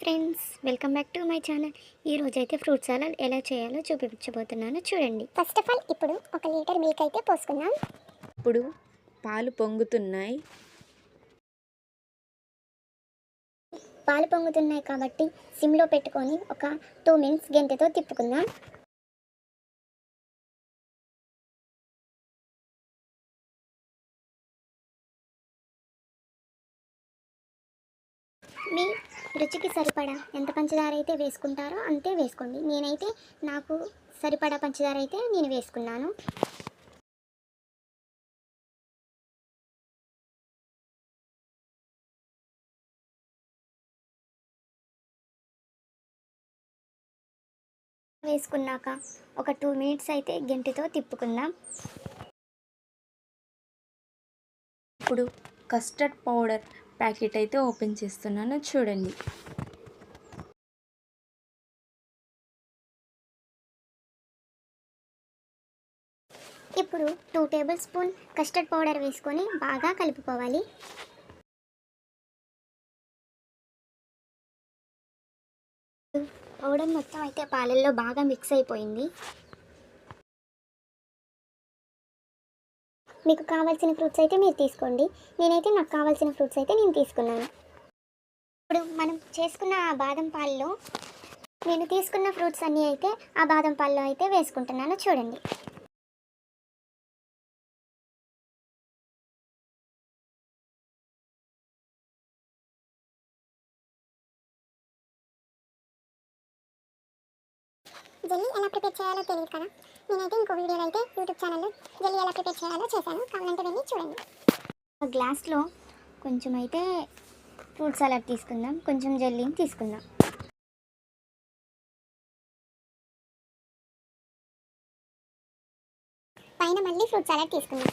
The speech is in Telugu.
Friends, welcome back to my channel. ఈ రోజైతే ఫ్రూట్ సలాడ్ ఎలా చేయాలో చూపించబోతున్నాను, చూడండి. ఫస్ట్ ఆఫ్ ఆల్ ఇప్పుడు 1 లీటర్ మిల్క్ అయితే పోసుకుందాం. ఇప్పుడు పాలు పొంగుతున్నాయి. పాలు పొంగుతున్నాయి కాబట్టి సిమ్లో పెట్టుకొని ఒక 2 మినిట్స్ గంటెతో తిప్పుకుందాం. మీ రుచికి సరిపడా ఎంత పంచదార అయితే వేసుకుంటారో అంతే వేసుకోండి. నేనైతే నాకు సరిపడా పంచదార అయితే నేను వేసుకున్నాను. వేసుకున్నాక ఒక 2 మినిట్స్ అయితే గంటెతో తిప్పుకుందాం. ఇప్పుడు కస్టర్డ్ పౌడర్ ప్యాకెట్ అయితే ఓపెన్ చేస్తున్నాను, చూడండి. ఇప్పుడు 2 టేబుల్ స్పూన్ కస్టర్డ్ పౌడర్ వేసుకొని బాగా కలుపుకోవాలి. పౌడర్ మొత్తం అయితే పాలల్లో బాగా మిక్స్ అయిపోయింది. మీకు కావాల్సిన ఫ్రూట్స్ అయితే మీరు తీసుకోండి. నేనైతే నాకు కావాల్సిన ఫ్రూట్స్ అయితే నేను తీసుకున్నాను. ఇప్పుడు మనం చేసుకున్న ఆ బాదం పాలలో నేను తీసుకున్న ఫ్రూట్స్ అన్నీ అయితే ఆ బాదం పాలలో అయితే వేసుకుంటున్నాను, చూడండి. జెల్లీ ఎలా ప్రిపేర్ చేయాలో తెలియదు కదా, నేనైతే ఇంకో వీడియోలో అయితే యూట్యూబ్ ఛానల్లో జెల్లీ ఎలా ప్రిపేర్ చేయాలో చేశాను, కావాలంటే వెళ్ళి చూడండి. ఒక గ్లాస్లో కొంచెం అయితే ఫ్రూట్ సలాడ్ తీసుకుందాం, కొంచెం జెల్లీని తీసుకుందాం. పైన మళ్ళీ ఫ్రూట్ సలాడ్ తీసుకుందాం.